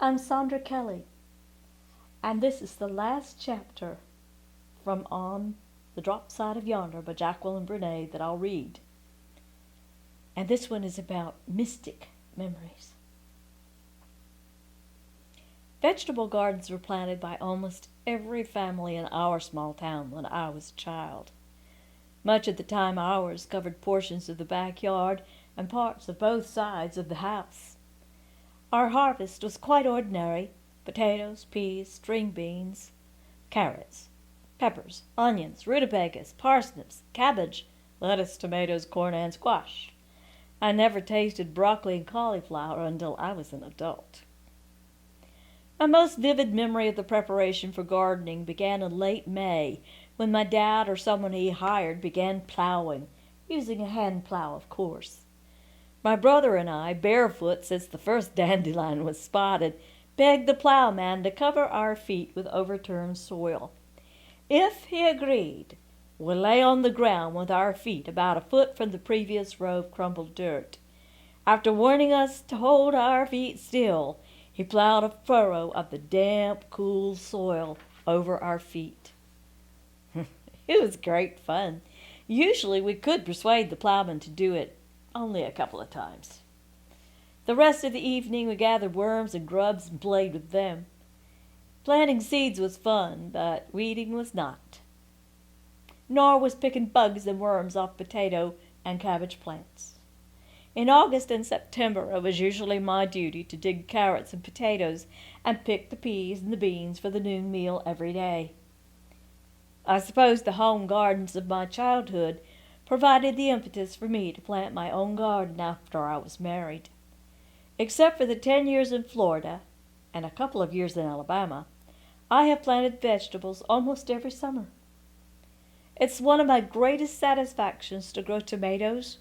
I'm Sandra Kelly, and this is the last chapter from On the Drop Side of Yonder by Jacqueline Brunais that I'll read. And this one is about mystic memories. Vegetable gardens were planted by almost every family in our small town when I was a child. Much of the time ours covered portions of the backyard and parts of both sides of the house. Our harvest was quite ordinary: potatoes, peas, string beans, carrots, peppers, onions, rutabagas, parsnips, cabbage, lettuce, tomatoes, corn, and squash. I never tasted broccoli and cauliflower until I was an adult. My most vivid memory of the preparation for gardening began in late May, when my dad or someone he hired began plowing, using a hand plow, of course. My brother and I, barefoot since the first dandelion was spotted, begged the plowman to cover our feet with overturned soil. If he agreed, we lay on the ground with our feet about a foot from the previous row of crumbled dirt. After warning us to hold our feet still, he plowed a furrow of the damp, cool soil over our feet. It was great fun. Usually we could persuade the plowman to do it only a couple of times. The rest of the evening we gathered worms and grubs and played with them. Planting seeds was fun, but weeding was not. Nor was picking bugs and worms off potato and cabbage plants. In August and September it was usually my duty to dig carrots and potatoes and pick the peas and the beans for the noon meal every day. I suppose the home gardens of my childhood provided the impetus for me to plant my own garden after I was married. Except for the 10 years in Florida and a couple of years in Alabama, I have planted vegetables almost every summer. It's one of my greatest satisfactions to grow tomatoes,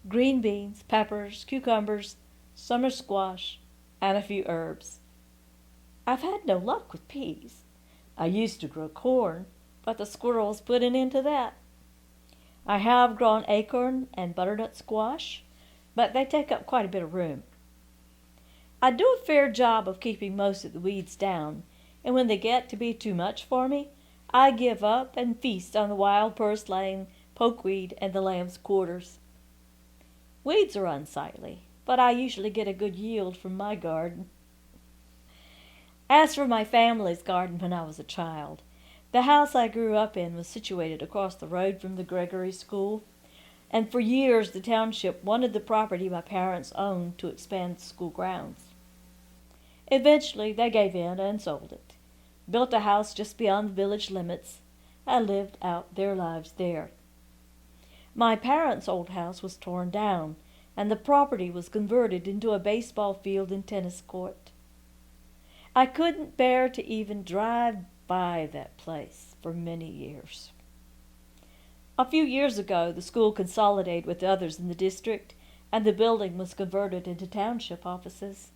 green beans, peppers, cucumbers, summer squash, and a few herbs. I've had no luck with peas. I used to grow corn, but the squirrels put an end to that. I have grown acorn and butternut squash, but they take up quite a bit of room. I do a fair job of keeping most of the weeds down, and when they get to be too much for me, I give up and feast on the wild purslane, pokeweed, and the lamb's quarters. Weeds are unsightly, but I usually get a good yield from my garden. As for my family's garden when I was a child, the house I grew up in was situated across the road from the Gregory school, and for years the township wanted the property my parents owned to expand the school grounds. Eventually they gave in and sold it, built a house just beyond the village limits, and lived out their lives there. My parents' old house was torn down, and the property was converted into a baseball field and tennis court. I couldn't bear to even drive by that place for many years. A few years ago, the school consolidated with others in the district, and the building was converted into township offices,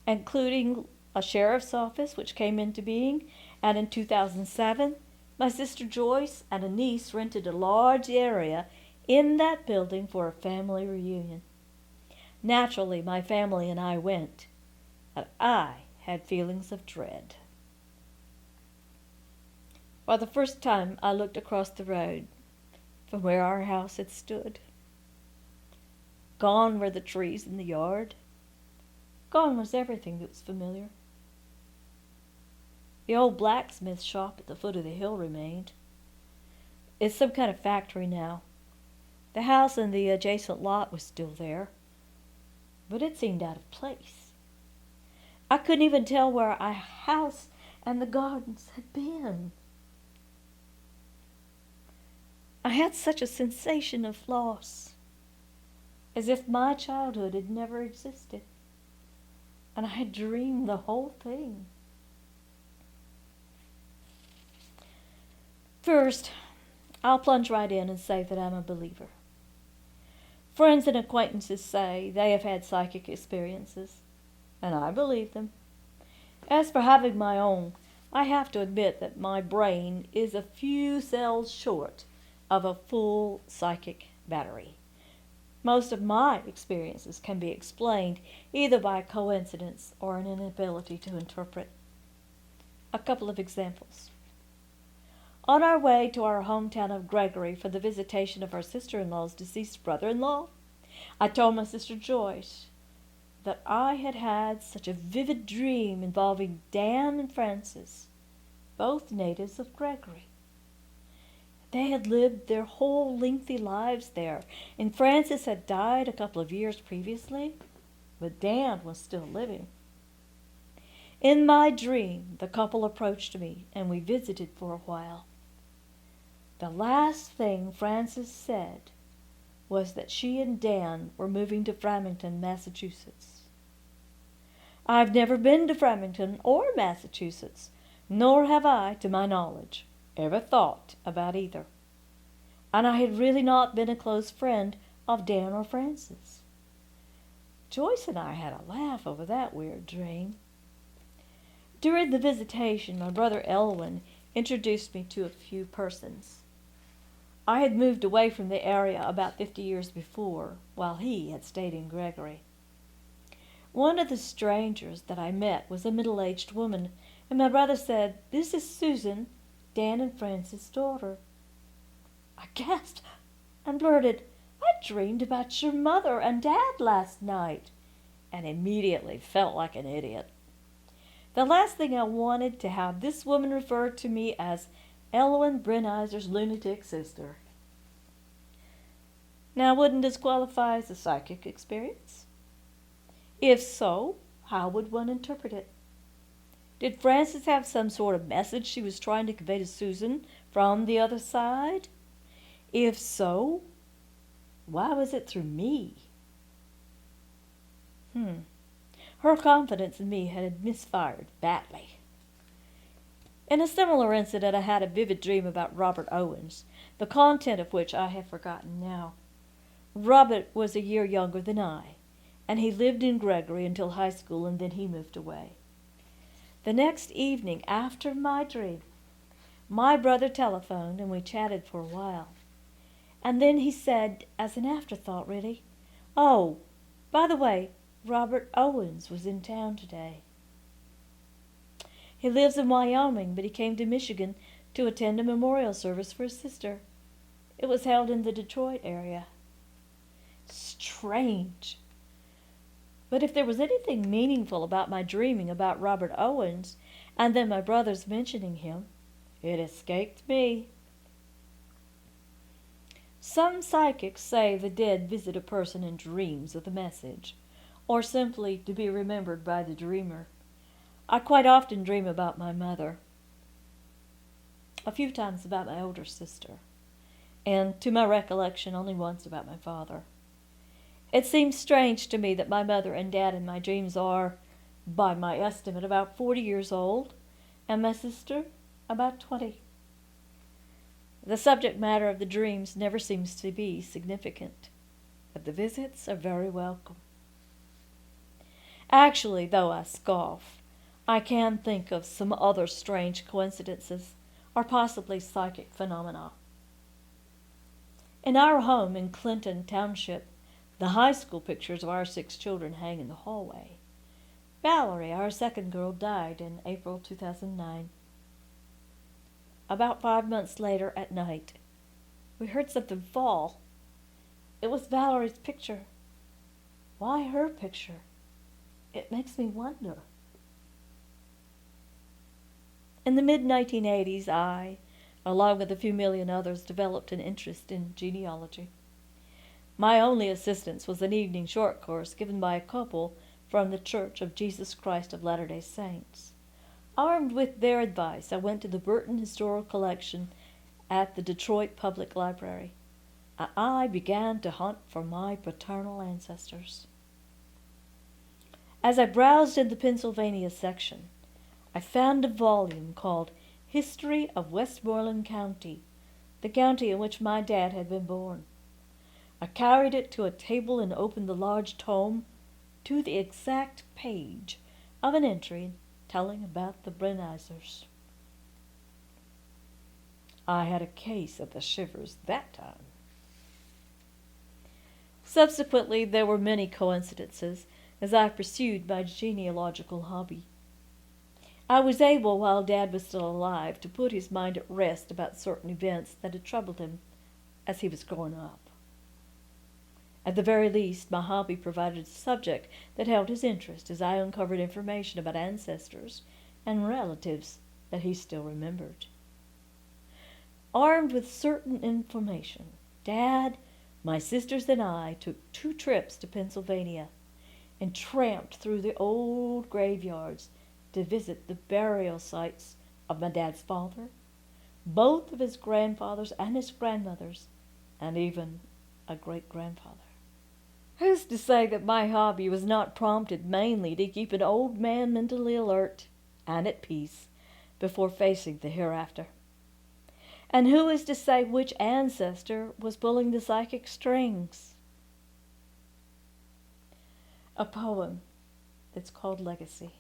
including a sheriff's office which came into being, and in 2007, my sister Joyce and a niece rented a large area in that building for a family reunion. Naturally, my family and I went, and I had feelings of dread. For the first time, I looked across the road from where our house had stood. Gone were the trees in the yard. Gone was everything that was familiar. The old blacksmith shop at the foot of the hill remained. It's some kind of factory now. The house in the adjacent lot was still there, but it seemed out of place. I couldn't even tell where our house and the gardens had been. I had such a sensation of loss, as if my childhood had never existed, and I had dreamed the whole thing. First, I'll plunge right in and say that I'm a believer. Friends and acquaintances say they have had psychic experiences, and I believe them. As for having my own, I have to admit that my brain is a few cells short of a full psychic battery. Most of my experiences can be explained either by coincidence or an inability to interpret. A couple of examples. On our way to our hometown of Gregory for the visitation of our sister-in-law's deceased brother-in-law, I told my sister Joyce that I had had such a vivid dream involving Dan and Frances, both natives of Gregory. They had lived their whole lengthy lives there, and Frances had died a couple of years previously, but Dan was still living. In my dream, the couple approached me, and we visited for a while. The last thing Frances said was that she and Dan were moving to Framingham, Massachusetts. I've never been to Framingham or Massachusetts, nor have I, to my knowledge, ever thought about either. And I had really not been a close friend of Dan or Frances. Joyce and I had a laugh over that weird dream. During the visitation, my brother Elwin introduced me to a few persons. I had moved away from the area about 50 years before, while he had stayed in Gregory. One of the strangers that I met was a middle-aged woman, and my brother said, "This is Susan, Dan and Frances' daughter." I gasped and blurted, "I dreamed about your mother and Dad last night," and immediately felt like an idiot. The last thing I wanted to have this woman refer to me as Jacqueline Brunais' lunatic sister. Now, wouldn't this qualify as a psychic experience? If so, how would one interpret it? Did Frances have some sort of message she was trying to convey to Susan from the other side? If so, why was it through me? Her confidence in me had misfired badly. In a similar incident, I had a vivid dream about Robert Owens, the content of which I have forgotten now. Robert was a year younger than I, and he lived in Gregory until high school, and then he moved away. The next evening after my dream, my brother telephoned, and we chatted for a while. And then he said, as an afterthought really, "Oh, by the way, Robert Owens was in town today. He lives in Wyoming, but he came to Michigan to attend a memorial service for his sister. It was held in the Detroit area." Strange. But if there was anything meaningful about my dreaming about Robert Owens, and then my brother's mentioning him, it escaped me. Some psychics say the dead visit a person in dreams with a message, or simply to be remembered by the dreamer. I quite often dream about my mother, a few times about my older sister, and to my recollection only once about my father. It seems strange to me that my mother and dad in my dreams are, by my estimate, about 40 years old, and my sister about 20. The subject matter of the dreams never seems to be significant, but the visits are very welcome. Actually, though I scoff, I can think of some other strange coincidences, or possibly psychic phenomena. In our home in Clinton Township, the high school pictures of our 6 children hang in the hallway. Valerie, our second girl, died in April 2009. About 5 months later at night, we heard something fall. It was Valerie's picture. Why her picture? It makes me wonder. In the mid-1980s, I, along with a few million others, developed an interest in genealogy. My only assistance was an evening short course given by a couple from the Church of Jesus Christ of Latter-day Saints. Armed with their advice, I went to the Burton Historical Collection at the Detroit Public Library, and I began to hunt for my paternal ancestors. As I browsed in the Pennsylvania section, I found a volume called History of Westmoreland County, the county in which my dad had been born. I carried it to a table and opened the large tome to the exact page of an entry telling about the Brunaisers. I had a case of the shivers that time. Subsequently, there were many coincidences as I pursued my genealogical hobby. I was able, while Dad was still alive, to put his mind at rest about certain events that had troubled him as he was growing up. At the very least, my hobby provided a subject that held his interest as I uncovered information about ancestors and relatives that he still remembered. Armed with certain information, Dad, my sisters, and I took 2 trips to Pennsylvania and tramped through the old graveyards to visit the burial sites of my dad's father, both of his grandfathers and his grandmothers, and even a great-grandfather. Who's to say that my hobby was not prompted mainly to keep an old man mentally alert and at peace before facing the hereafter? And who is to say which ancestor was pulling the psychic strings? A poem that's called Legacy.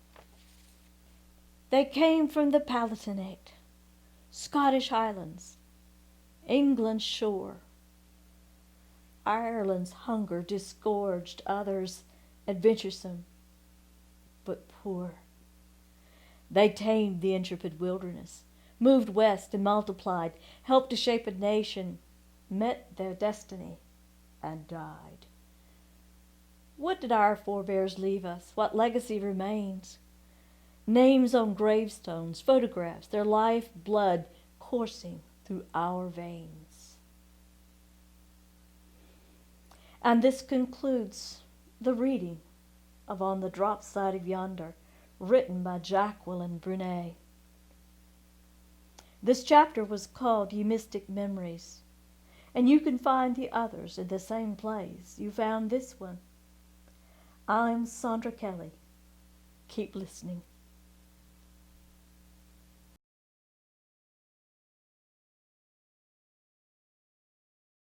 They came from the Palatinate, Scottish Highlands, England's shore. Ireland's hunger disgorged others, adventuresome but poor. They tamed the intrepid wilderness, moved west and multiplied, helped to shape a nation, met their destiny, and died. What did our forebears leave us? What legacy remains? Names on gravestones, photographs, their life blood coursing through our veins. And this concludes the reading of On the Drop Side of Yonder, written by Jacqueline Brunais. This chapter was called Ye Mystic Memories, and you can find the others in the same place you found this one. I'm Sandra Kelly. Keep listening.